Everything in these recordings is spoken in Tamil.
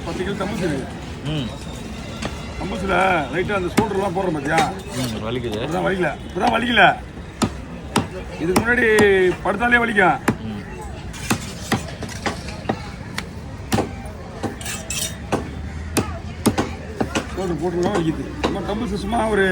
10 கிலோ தம்புஸ் இருக்கு. தம்புஸில் லைட்டாக அந்த ஸ்கூட்டர்லாம் போடுறோம் பார்த்தியா, வலிக்குது. இப்போதான் வலிக்கல, இப்போதான் வலிக்கல. இதுக்கு முன்னாடி படுத்தாலே வலிக்கும். ஸ்கூட்டர் போட்டுருந்தோம் வலிக்குது. நம்ம தம்புஸ் சும்மா ஒரு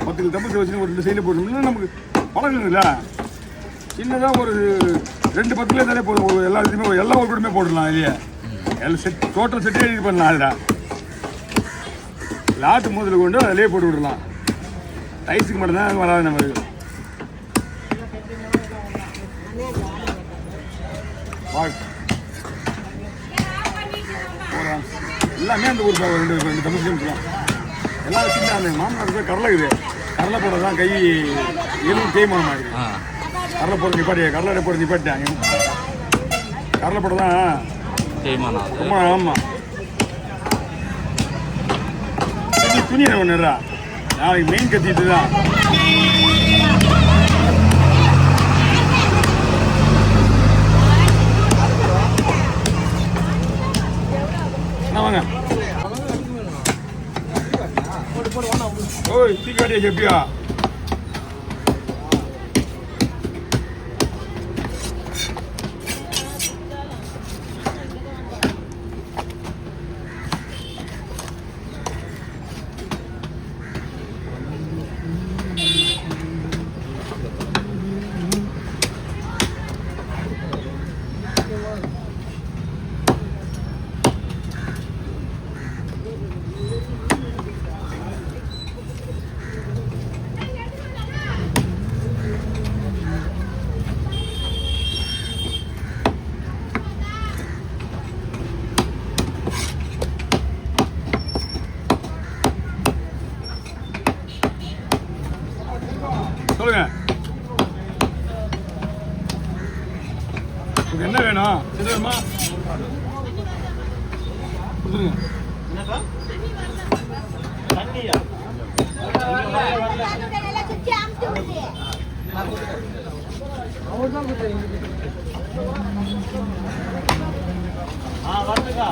10 கிலோ தம்புஸ் வச்சு ஒரு 2 சைடில் போட்டோம்னா நமக்கு பழகுதுல்ல. சின்னதாக ஒரு 2 10 கிலோ இருந்தாலே போதும். எல்லாத்தையுமே எல்லாம் ஒரு கூடமே போட்டுடலாம். இல்லையா செட் டோட்டல் செட்டே இது பண்ணலாம். அதில் லாட்டு முதல்ல கொண்டு அதிலே போட்டு விடலாம். டைஸுக்கு மட்டும்தான் வராது நம்மளுக்கு. எல்லாமே அந்த ஊர் 2 தமிழ் கிலோமீட்டர் எல்லாம் சின்ன அந்த மாமனாருக்கு கடலை இருக்குது. கடலை போட தான் கை எதுவும் தேய்மான மாதிரி. கடலை போட நிப்பாட்டியா, கடலை போட நிப்பாட்டிட்டாங்க. கடலை போட தான் தேய்மானம். ஆமாம், துணி ஒன்றுடா நாளைக்கு மெயின் கத்திட்டு தான். வாங்க ஓய் தீக்காட்டியா செப்பியா சொல்லுங்க. என்ன வேணும் சொல்லுங்கம்மா. சொல்லுங்க. வந்துக்கா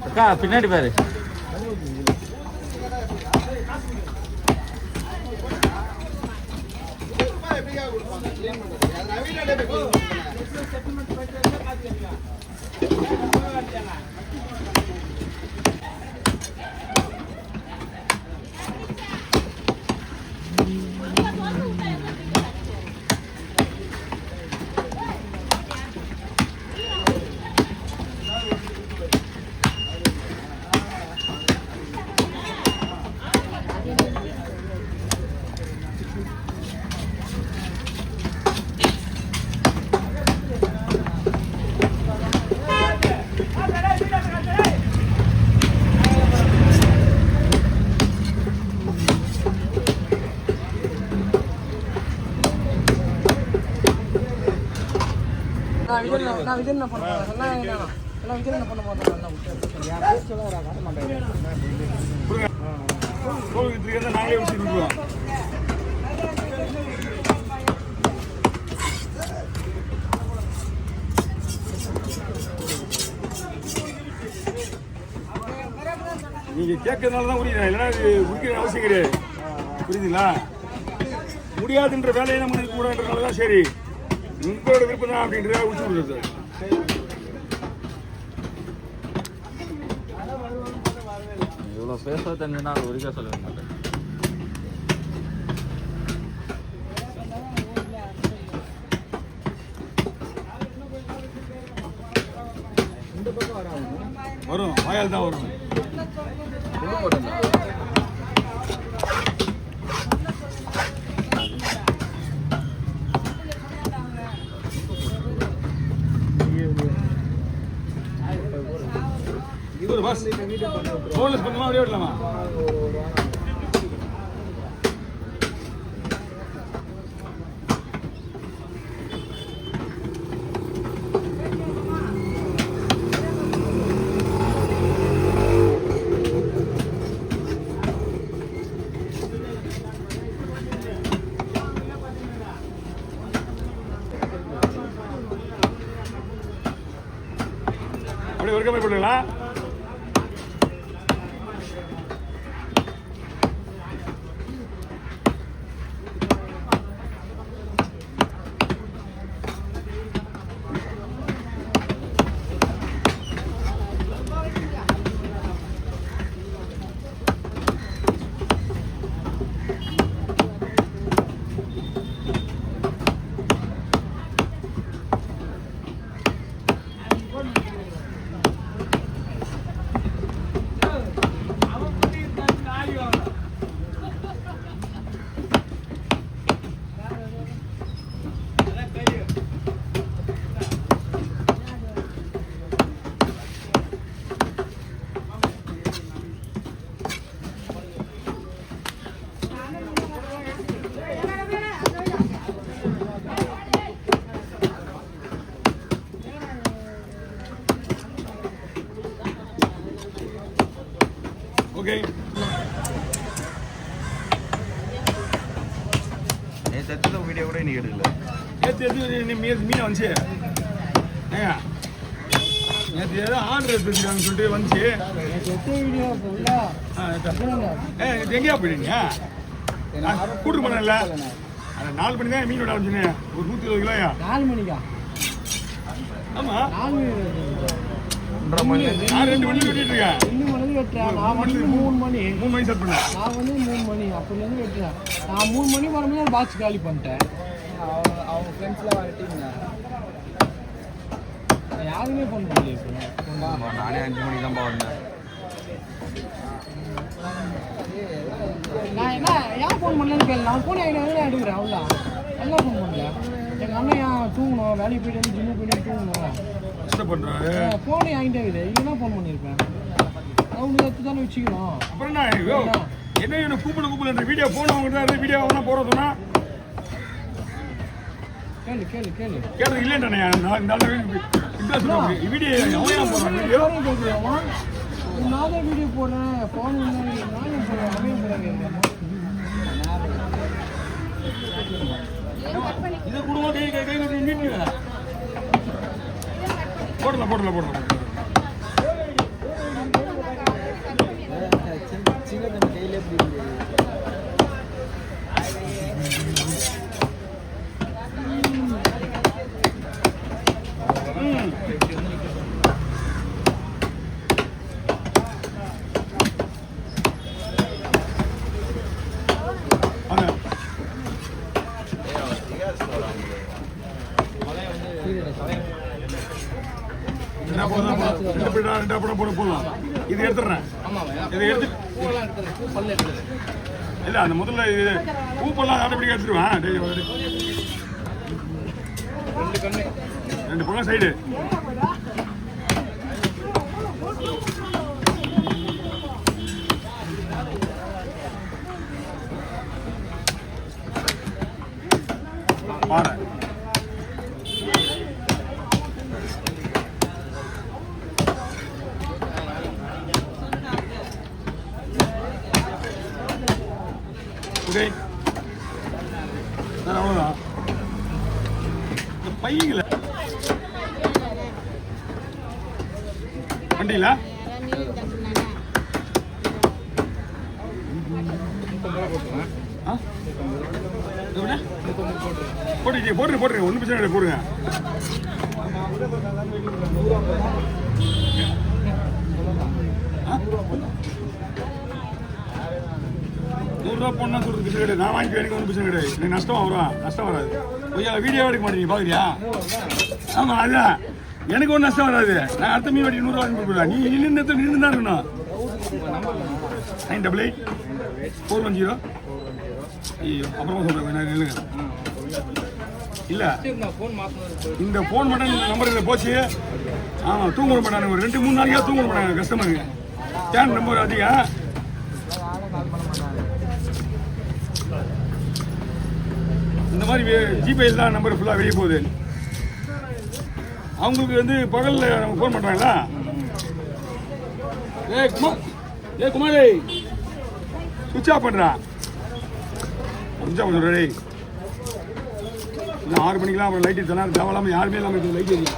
அக்கா பின்னாடி பாரு. நாங்களே விட்டுருவோம். நீங்க கேட்கறதுனால தான் உரிக்கிறேன், இல்லைன்னா உரிக்கிற அவசியம் கிடையாது. புரியுதுங்களா? முடியாதுன்ற வேலையை நம்ம கூடன்றதுனால தான் சரி உங்களோட விருப்பம் தான் அப்படின்றத உச்சி விடுறது. இவ்வளோ பேச தண்ணினா அது ஒரிக்கா சொல்ல மாட்டேன். வரும் வாயால் தான் வரும். பஸ் போலீஸ் பண்ணுமா அப்படியே விடலாமா? அப்படியே ஒரு கம்மி பண்ணுங்களா? ஓகே. நேற்று வீடியோ கூட இன்னைக்கு எடுக்கல. நேற்று மீன் வந்துச்சு. ஏங்க நேற்று ஏதோ ஆர்டர் எடுத்துருக்காங்கன்னு சொல்லிட்டு வந்துச்சு. எங்கேயா போயிட்டீங்க? கூட்டு பண்ணல. அந்த 4 மணி தான் மீன் விட ஆரம்பிச்சுன்னு ஒரு 120 கிலோயா? 4 மணிக்கா? ஆமா, 2:30 மணி. நான் 2 மணிக்கு வெட்டிட்டு இருக்கேன். 2 மணிக்கு வெட்டுறேன். நான் வந்து 3 மணி. 3 மணி செட் பண்ணேன். நான் வந்து 3 மணி அப்படிலேருந்து வெட்டுறேன். நான் 3 மணி வரும்போது ஒரு பாக்ஸ் காலி பண்ணிட்டேன். அவங்க ஃப்ரெண்ட்ஸ்லாம் வெட்டிங்க. யாருமே ஃபோன் பண்ணல. இப்போ நானே 5 மணிக்கு தான் வந்தேன். நான் என்ன ஏன் ஃபோன் பண்ணலன்னு கேள்வி. நான் ஃபோன் எடுக்கிறேன். அவ்வளோ நல்லா ஃபோன் பண்ணல. எங்கள் அண்ணன் ஏன் தூங்கணும், வேலைக்கு போயிட்டு வந்து ஜிம்மு போயிட்டு தூங்கணும், கஷ்டப்படுறாரு. ஃபோனு வாங்கிட்டே இருக்குது. இல்லைன்னா ஃபோன் பண்ணியிருப்பேன். அவங்களுக்கு எடுத்து தானே வச்சுக்கணும். அப்புறம் என்ன என்ன கூப்பிட வீடியோ போன் அவங்க தான் வீடியோ அவனா போறதுன்னா கேளு கேட்டது இல்லைன்றானே. இந்த வீடியோ அவன் போடுறான். வீடியோ நான் தான் வீடியோ போடுறேன். ஃபோன் நானே போடுறேன். அவன் போடுறேன். இதை கொடுங்க. கை வீட்டு போடலாம். போடலாம். இது எடுத்துடுறேன். இதை எடுத்து இல்லை அந்த முதல்ல இது பூப்பெல்லாம் ஆட்டோமேட்டிக்காக எடுத்துருவேன். 2 பக்கம் சைடு. பாரு ஓகே. அவ்வளோதான். இந்த பையங்கள வண்டிங்களா போட்டுருங்க. ஒன்றும் பிரச்சனை இல்லை, போடுங்க. ₹100 போனா சொல்றது பிரச்சனை கிடையாது. நான் வாங்கி எனக்கு ஒன்றும் பிரச்சனை கிடையாது. எனக்கு நஷ்டம் வராது. வீடியோ எடுக்க மாட்டேங்க, பாக்குறியா? ஆமா, அதான் எனக்கு ஒன்றும் நஷ்டம் வராது. நான் அடுத்த மீன் வெட்டி ₹100 வாங்கி கொடுக்குறேன். நீ நின்று தான் இருக்கணும். 988-410. ஐயோ, அப்புறமா சொல்றேன். இல்லைங்க இல்ல, இந்த போன் மட்டும் இந்த நம்பர் போச்சு. ஆமா, தூங்க மாட்டாங்க. ஒரு 2-3 நாளைக்கா தூங்க மாட்டாங்க கஸ்டமருக்கு. ஸ்கேன் நம்பர் அதிகம். இந்த மாதிரி ஜிபேயில் தான் நம்பர் ஃபுல்லாக வெளியே போகுது. அவங்களுக்கு வந்து பகலில் நம்ம ஃபோன் பண்ணுறாங்களா? குமாரே சுவிட்ச் ஆஃப் பண்ணுறா. சுவிட்ச் ஆஃப் பண்ணுறேன். 6 மணிக்கெலாம் அப்புறம் லைட் தேவையில்லாமல் யாருமே இல்லாமல் லைட் எரியும்.